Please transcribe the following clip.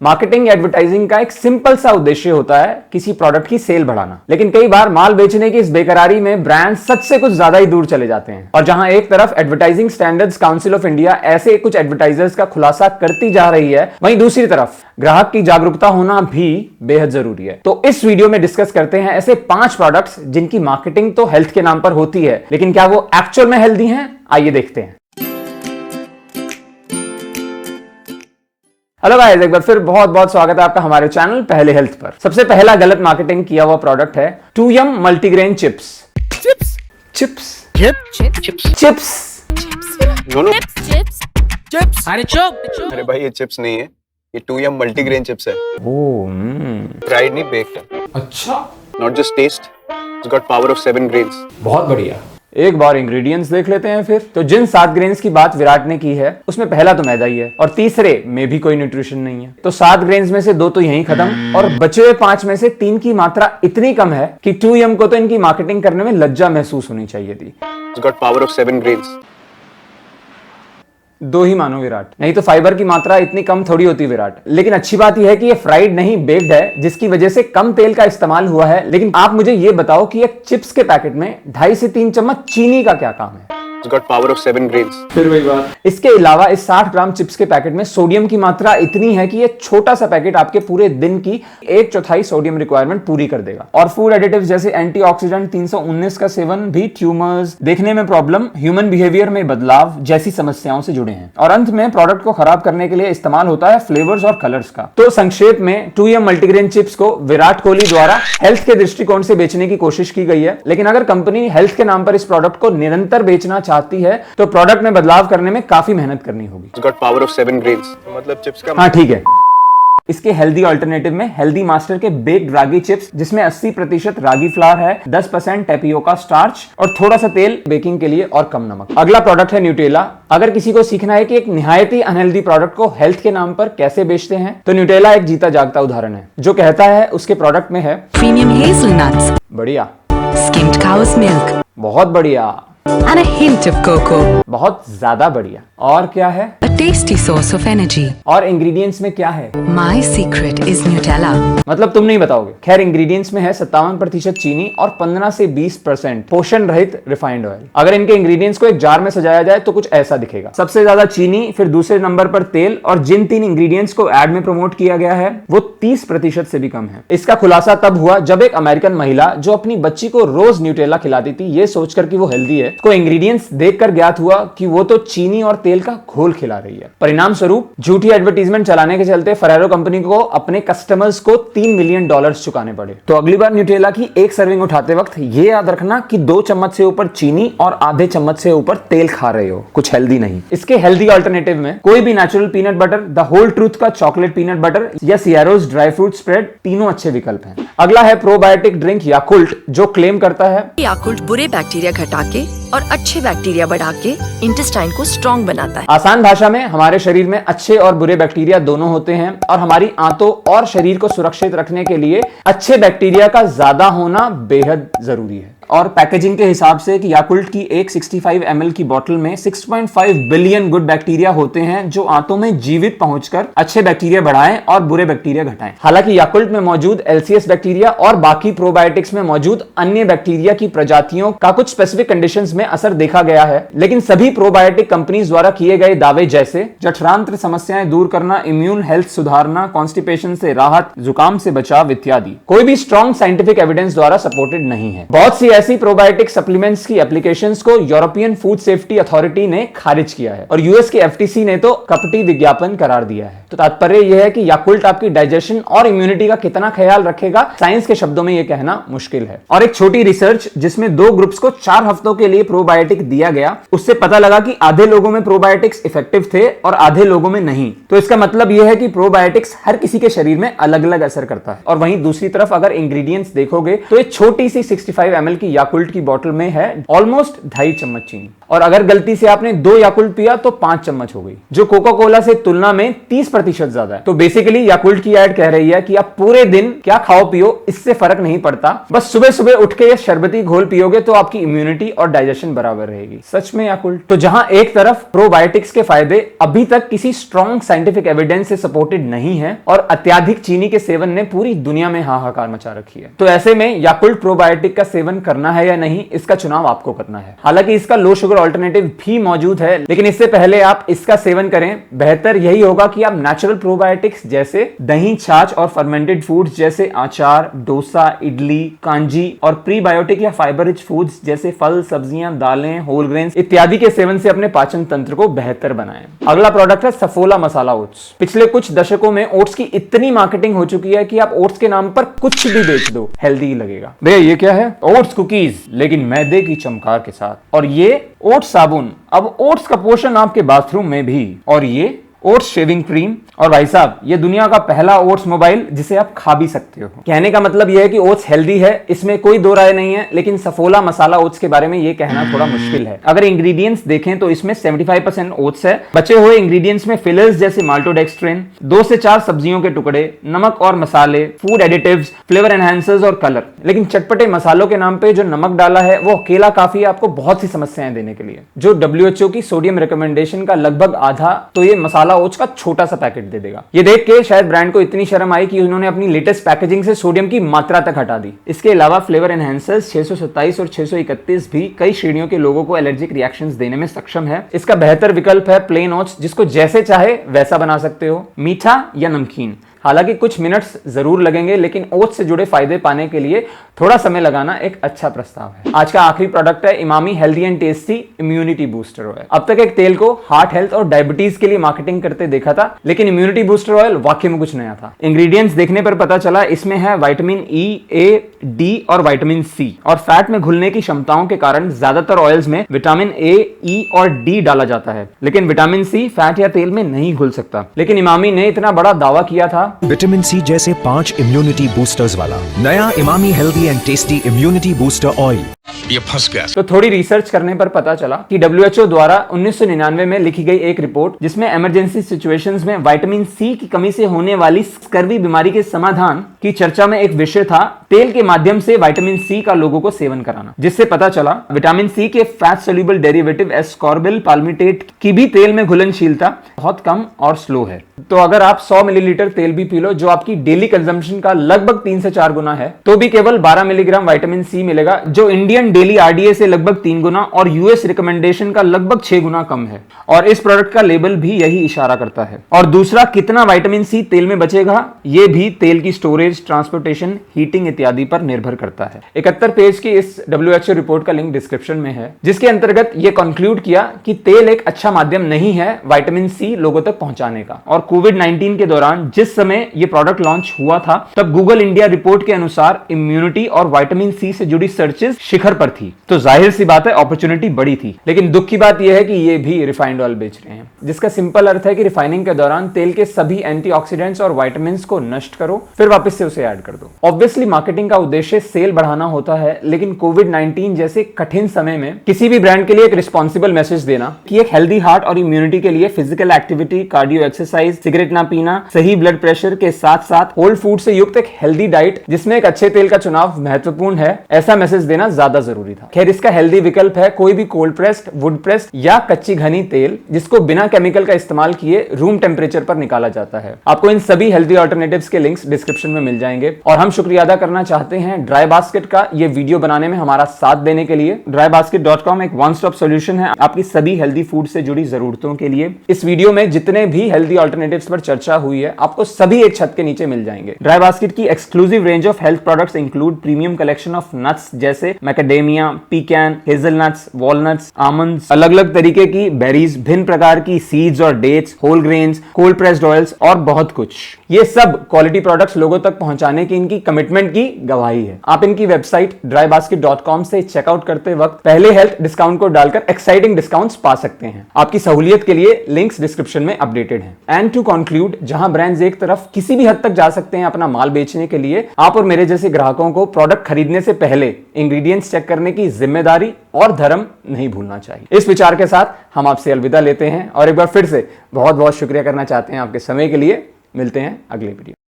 Marketing advertising का एक simple सा उद्देश्य होता है किसी प्रोडक्ट की सेल बढ़ाना, लेकिन कई बार माल बेचने की इस बेकरारी में ब्रांड सच से कुछ ज्यादा ही दूर चले जाते हैं। और जहां एक तरफ advertising standards council of India ऐसे कुछ एडवर्टाइजर्स का खुलासा करती जा रही है, वहीं दूसरी तरफ ग्राहक की जागरूकता होना भी बेहद जरूरी है। तो इस वीडियो में डिस्कस करते हैं ऐसे 5 प्रोडक्ट्स जिनकी मार्केटिंग तो हेल्थ के नाम पर होती है, लेकिन क्या वो एक्चुअल में हेल्दी हैं? आइए देखते हैं। हेलो गाइस, एक बार फिर बहुत बहुत स्वागत है आपका हमारे चैनल पहले हेल्थ पर। सबसे पहला गलत मार्केटिंग किया हुआ प्रोडक्ट है 2yum multigrain chips. Chips chips chips chips chips. अरे भाई ये चिप्स नहीं है, ये 2yum मल्टीग्रेन चिप्स है। फ्राइड नहीं, बेक्ड है। अच्छा, not just taste, it's got power of 7 grains. बहुत बढ़िया। एक बार इंग्रेडिएंट्स देख लेते हैं फिर। तो जिन 7 ग्रेन्स की बात विराट ने की है, उसमें पहला तो मैदा ही है और तीसरे में भी कोई न्यूट्रिशन नहीं है। तो 7 ग्रेन्स में से 2 तो यहीं खत्म और बचे हुए 5 में से 3 की मात्रा इतनी कम है कि 2yum को तो इनकी मार्केटिंग करने में लज्जा महसूस होनी चाहिए थी। It's got power of 7 grains. 2 ही मानो विराट, नहीं तो फाइबर की मात्रा इतनी कम थोड़ी होती विराट। लेकिन अच्छी बात यह है कि ये फ्राइड नहीं बेक्ड है, जिसकी वजह से कम तेल का इस्तेमाल हुआ है। लेकिन आप मुझे ये बताओ कि एक चिप्स के पैकेट में 2.5 से 3 चम्मच चीनी का क्या काम है? It's got power of 7 grains. फिर वही बात। इसके अलावा इस 60 ग्राम चिप्स के पैकेट में सोडियम की मात्रा इतनी है कि ये छोटा सा पैकेट आपके पूरे दिन की 1/4 सोडियम रिक्वायरमेंट पूरी कर देगा। और फूड एडिटिव्स जैसे एंटीऑक्सीडेंट 319 का सेवन भी ट्यूमर्स, देखने में प्रॉब्लम, ह्यूमन बिहेवियर में बदलाव जैसी समस्याओं से जुड़े हैं। और अंत में प्रोडक्ट को खराब करने के लिए इस्तेमाल होता है फ्लेवर्स और कलर्स का। तो संक्षेप में 2yum मल्टीग्रेन चिप्स को विराट कोहली द्वारा हेल्थ के दृष्टिकोण से बेचने की कोशिश की गई है। लेकिन अगर कंपनी हेल्थ के नाम पर इस प्रोडक्ट को निरंतर बेचना चाहती है तो प्रोडक्ट में बदलाव करने में काफी मेहनत करनी होगी। It's got power of 7 grains. मतलब चिप्स का हाँ ठीक है। इसके हेल्दी अल्टरनेटिव में हेल्दी मास्टर के बेक्ड रागी चिप्स, जिसमें 80% रागी फ्लावर है, 10% टेपियोका स्टार्च और थोड़ा सा तेल बेकिंग के लिए और कम नमक। अगला प्रोडक्ट है न्यूटेला। अगर किसी को सीखना है कि एक निहायत ही अनहेल्दी प्रोडक्ट को हेल्थ के नाम पर कैसे बेचते हैं, तो न्यूटेला एक जीता जागता उदाहरण है। जो कहता है उसके प्रोडक्ट में है प्रीमियम हेज़लनट्स, बढ़िया, skimmed cow's milk, बहुत बढ़िया, and a hint of cocoa. बहुत ज्यादा बढ़िया। और क्या है? A tasty source of energy. और इंग्रेडिएंट्स में क्या है? My secret is Nutella. मतलब तुम नहीं बताओगे। खैर, इंग्रेडिएंट्स में है 57% चीनी और 15 से 20% पोषण रहित रिफाइंड ऑयल। अगर इनके इंग्रेडिएंट्स को एक जार में सजाया जाए तो कुछ ऐसा दिखेगा। सबसे ज्यादा चीनी, फिर दूसरे नंबर पर तेल, और जिन 3 इंग्रेडिएंट्स को एड में प्रमोट किया गया है वो 30% से भी कम है। इसका खुलासा तब हुआ जब एक अमेरिकन महिला जो अपनी बच्ची को रोज न्यूटेला खिलाती थी, ये सोचकर कि वो हेल्दी है, को इंग्रेडिएंट्स देखकर ज्ञात हुआ कि वो तो चीनी और तेल का घोल खिला रही है। परिणाम स्वरूप झूठी एडवर्टीजमेंट चलाने के चलते फेरेरो कंपनी को अपने कस्टमर्स को $3 मिलियन चुकाने पड़े। तो अगली बार न्यूटेला की एक सर्विंग उठाते वक्त ये याद रखना कि 2 चम्मच से ऊपर चीनी और आधे चम्मच से ऊपर तेल खा रहे हो, कुछ हेल्दी नहीं। इसके हेल्दी अल्टरनेटिव में कोई भी natural peanut butter, the whole truth का चॉकलेट पीनट बटर या सियारोज ड्राई फ्रूट स्प्रेड, तीनों अच्छे विकल्प हैं। अगला है प्रोबायोटिक ड्रिंक याकुल्ट, जो क्लेम करता है याकुल्ट बुरे बैक्टीरिया घटा के और अच्छे बैक्टीरिया बढ़ा के इंटेस्टाइन को स्ट्रॉन्ग बनाता है। आसान भाषा में हमारे शरीर में अच्छे और बुरे बैक्टीरिया दोनों होते हैं और हमारी आंतों और शरीर को सुरक्षित रखने के लिए अच्छे बैक्टीरिया का ज्यादा होना बेहद जरूरी है। और पैकेजिंग के हिसाब से कि याकुल्ट की एक 65 ml की बोतल में 6.5 बिलियन गुड बैक्टीरिया होते हैं, जो आंतों में जीवित पहुंचकर अच्छे बैक्टीरिया बढ़ाएं और बुरे बैक्टीरिया घटाएं। हालांकि याकुल्ट में मौजूद एलसीएस बैक्टीरिया और बाकी प्रोबायोटिक्स में मौजूद अन्य बैक्टीरिया की प्रजातियों का कुछ स्पेसिफिक कंडीशंस में असर देखा गया है। लेकिन सभी प्रोबायोटिक कंपनीज द्वारा किए गए दावे जैसे जठरांत्र समस्याएं दूर करना, इम्यून हेल्थ सुधारना, कॉन्स्टिपेशन से राहत, जुकाम से बचाव इत्यादि, कोई भी स्ट्रॉन्ग साइंटिफिक एविडेंस द्वारा सपोर्टेड नहीं है। बहुत सी ऐसी प्रोबायोटिक सप्लीमेंट्स की एप्लीकेशंस को यूरोपियन फूड सेफ्टी अथॉरिटी ने खारिज किया है और यूएस के एफटीसी ने तो कपटी विज्ञापन करार दिया है। तो तात्पर्य यह है कि याकुल्ट आपकी डाइजेशन और इम्यूनिटी का कितना ख्याल रखेगा, साइंस के शब्दों में यह कहना मुश्किल है। और एक छोटी रिसर्च जिसमें 2 ग्रुप्स को 4 हफ्तों के लिए प्रोबायोटिक दिया गया, उससे पता लगा कि आधे लोगों में प्रोबायोटिक्स इफेक्टिव थे और आधे लोगों में नहीं। तो इसका मतलब यह है कि प्रोबायोटिक्स हर किसी के शरीर में अलग अलग असर करता है। और वहीं दूसरी तरफ अगर इंग्रेडिएंट्स देखोगे तो एक छोटी सी 65 ml की याकुल्ट की बोतल में है ऑलमोस्ट 2.5 चम्मच चीनी। और अगर गलती से आपने 2 याकुल्ट पिया तो 5 चम्मच हो गई, जो कोका कोला से तुलना में 30% ज्यादा है। तो बेसिकली याकुल्ट की ऐड कह रही है कि आप पूरे दिन क्या खाओ पियो इससे फर्क नहीं पड़ता, बस सुबह सुबह उठ के ये शरबती घोल पियोगे तो आपकी इम्यूनिटी और डाइजेशन बराबर रहेगी। सच में याकुल्ट। तो जहां एक तरफ प्रोबायोटिक्स के फायदे अभी तक किसी स्ट्रॉन्ग साइंटिफिक एविडेंस से सपोर्टेड नहीं है और अत्यधिक चीनी के सेवन ने पूरी दुनिया में हाहाकार मचा रखी है, तो ऐसे में याकुल्ट प्रोबायोटिक का सेवन करना है या नहीं, इसका चुनाव आपको करना है। हालांकि इसका लो शुगर ऑल्टरनेटिव भी मौजूद है, लेकिन इससे पहले आप इसका सेवन करें बेहतर यही होगा कि आप नेचुरल प्रोबायोटिक्स जैसे दही, छाछ और फर्मेंटेड फूड्स जैसे आचार, डोसा, इडली, कांजी और प्रीबायोटिक या फाइबर रिच फूड्स जैसे फल, सब्जियां, दालें, होल ग्रेन्स इत्यादि के सेवन से अपने पाचन तंत्र को बेहतर बनाएं। अगला प्रोडक्ट है सफोला मसाला ओट्स। पिछले कुछ दशकों में ओट्स की इतनी मार्केटिंग हो चुकी है कि आप ओट्स के नाम पर कुछ भी बेच दो, हेल्दी लगेगा। भैया ये क्या है? ओट्स कुकीज, लेकिन मैदे की चमकार के साथ। और ये ओट्स साबुन, अब ओट्स का पोषण आपके बाथरूम में भी। और ये ओट्स शेविंग क्रीम। और भाई साहब, ये दुनिया का पहला ओट्स मोबाइल जिसे आप खा भी सकते हो। कहने का मतलब यह है कि ओट्स हेल्दी है, इसमें कोई दो राय नहीं है, लेकिन सफोला मसाला ओट्स के बारे में यह कहना थोड़ा मुश्किल है। अगर इंग्रेडिएंट्स देखें तो इसमें 75% ओट्स है। बचे हुए इंग्रेडिएंट्स में फिलर्स जैसे माल्टोडेक्स्ट्रिन, 2 से 4 सब्जियों के टुकड़े, नमक और मसाले, फूड एडिटिव्स, फ्लेवर एनहांसर्स और कलर। लेकिन चटपटे मसालों के नाम पे जो नमक डाला है वो अकेला काफी है आपको बहुत सी समस्याएं देने के लिए। जो WHO की सोडियम रिकमेंडेशन का लगभग आधा तो ये मसाला ओट्स का छोटा सा पैकेट दे देगा। ये देख के शायद ब्रांड को इतनी शर्म आई कि उन्होंने अपनी लेटेस्ट पैकेजिंग से सोडियम की मात्रा तक हटा दी। इसके अलावा फ्लेवर एनहांसर्स 627 और 631 भी कई श्रेणियों के लोगों को एलर्जिक रिएक्शंस देने में सक्षम है। इसका बेहतर विकल्प है प्लेन ओट्स, जिसको जैसे चाहे वैसा बना सकते हो, मीठा या नमकीन। हालांकि कुछ मिनट्स जरूर लगेंगे, लेकिन ओट्स से जुड़े फायदे पाने के लिए थोड़ा समय लगाना एक अच्छा प्रस्ताव है। आज का आखिरी प्रोडक्ट है Emami healthy and tasty immunity booster oil. अब तक एक तेल को हार्ट हेल्थ और डायबिटीज के लिए मार्केटिंग करते देखा था, लेकिन इम्यूनिटी बूस्टर ऑयल वाकई में कुछ नया था। इंग्रेडिएंट्स देखने पर पता चला इसमें है विटामिन ई, ए, डी और विटामिन सी। और फैट में घुलने की क्षमताओं के कारण ज्यादातर ऑयल्स में विटामिन ए, ई और डी डाला जाता है, लेकिन विटामिन सी फैट या तेल में नहीं घुल सकता। लेकिन इमामी ने इतना बड़ा दावा किया था विटामिन सी जैसे 5 इम्यूनिटी बूस्टर्स वाला नया Emami healthy and tasty immunity booster oil. ये फंस गया। तो थोड़ी रिसर्च करने पर पता चला कि WHO द्वारा 1999 में लिखी गई एक रिपोर्ट, जिसमें इमरजेंसी सिचुएशंस में विटामिन सी की कमी से होने वाली स्कर्वी बीमारी के समाधान की चर्चा में एक विषय था तेल के माध्यम से विटामिन सी का लोगों को सेवन कराना, जिससे पता चला विटामिन सी के fat soluble derivative ascorbyl palmitate की भी तेल में घुलनशीलता बहुत कम और स्लो है। तो अगर आप 100 मिलीलीटर तेल भी पी लो, जो आपकी डेली कंजम्पशन का लगभग 3 से 4 गुना है, तो भी केवल 12 मिलीग्राम विटामिन सी मिलेगा, जो इंडियन डेली RDA से लगभग 3 गुना और US रिकमेंडेशन का लगभग 6 गुना कम है। और इस प्रोडक्ट का लेबल भी यही इशारा करता है। और दूसरा, कितना विटामिन सी तेल में बचेगा यह भी तेल की स्टोरेज, ट्रांसपोर्टेशन, हीटिंग इत्यादि पर निर्भर करता है। 71 पेज की इस WHO रिपोर्ट का लिंक डिस्क्रिप्शन में है, जिसके अंतर्गत यह कंक्लूड किया कि तेल एक अच्छा माध्यम नहीं है विटामिन सी लोगों तक पहुंचाने का। और कोविड-19 के दौरान जिस समय यह प्रोडक्ट लॉन्च हुआ था, तब गूगल इंडिया रिपोर्ट के अनुसार इम्यूनिटी और विटामिन सी से जुड़ी सर्चेस शिखर पर थी, तो जाहिर सी बात है अपॉर्चुनिटी बड़ी थी। लेकिन दुख की बात यह है कि ये भी रिफाइंड ऑयल बेच रहे हैं, जिसका सिंपल अर्थ है कि रिफाइनिंग के दौरान तेल के सभी एंटीऑक्सीडेंट्स और विटामिन्स को नष्ट करो, फिर वापस से उसे ऐड कर दो। ऑब्वियसली मार्केटिंग का उद्देश्य सेल बढ़ाना होता है, लेकिन कोविड-19 जैसे कठिन समय में किसी भी ब्रांड के लिए एक रिस्पॉन्सिबल मैसेज देना कि एक हेल्दी हार्ट और इम्यूनिटी के लिए physical activity, cardio exercise, cigarette ना पीना, सही ब्लड प्रेशर के साथ साथ होल फूड से युक्त एक हेल्दी डाइट जिसमें एक अच्छे तेल का चुनाव महत्वपूर्ण है, ऐसा मैसेज देना ज्यादा जरूरी था। खैर, इसका हेल्दी विकल्प है कोई भी कोल्ड प्रेस्ड, वुड प्रेस्ड या कच्ची घनी तेल, जिसको बिना केमिकल का इस्तेमाल किए रूम टेम्परेचर पर निकाला जाता है। आपको इन सभी हेल्दी ऑल्टरनेटिव्स के लिंक्स डिस्क्रिप्शन में मिल जाएंगे। और हम शुक्रिया अदा करना चाहते हैं ड्राई बास्केट का ये वीडियो बनाने में हमारा साथ देने के लिए। drybasket.com एक वन स्टॉप सॉल्यूशन है आपकी सभी हेल्दी फूड से जुड़ी जरूरतों के लिए। इस वीडियो में जितने भी हेल्दी ऑल्टरनेटिव्स पर चर्चा हुई है, आपको सभी एक छत के नीचे मिल जाएंगे। ड्राई बास्केट की exclusive range of health products include premium collection of nuts जैसे मैकेडेमिया, पीकैन, हेजलनट्स, वॉलनट्स, आमंड्स, अलग अलग तरीके की बेरीज, भिन्न प्रकार की सीड्स और dates, whole grains, cold pressed oils और बहुत कुछ। ये सब क्वालिटी प्रोडक्ट्स लोगों तक पहुंचाने की इनकी कमिटमेंट की गवाही है। आप इनकी वेबसाइट drybasket.com से चेकआउट करते वक्त पहले हेल्थ डिस्काउंट को डालकर एक्साइटिंग डिस्काउंट्स पा सकते हैं। आपकी सहूलियत के लिए लिंक्स डिस्क्रिप्शन में अपडेटेड हैं। एंड टू कंक्लूड, जहां ब्रांड्स एक तरफ किसी भी हद तक जा सकते हैं अपना माल बेचने के लिए, आप और मेरे जैसे ग्राहकों को प्रोडक्ट खरीदने से पहले इंग्रेडिएंट्स इंग्रेडिएंट्स चेक करने की जिम्मेदारी और धर्म नहीं भूलना चाहिए। इस विचार के साथ हम आपसे अलविदा लेते हैं और एक बार फिर से बहुत बहुत शुक्रिया करना चाहते हैं आपके समय के लिए। मिलते हैं अगले वीडियो।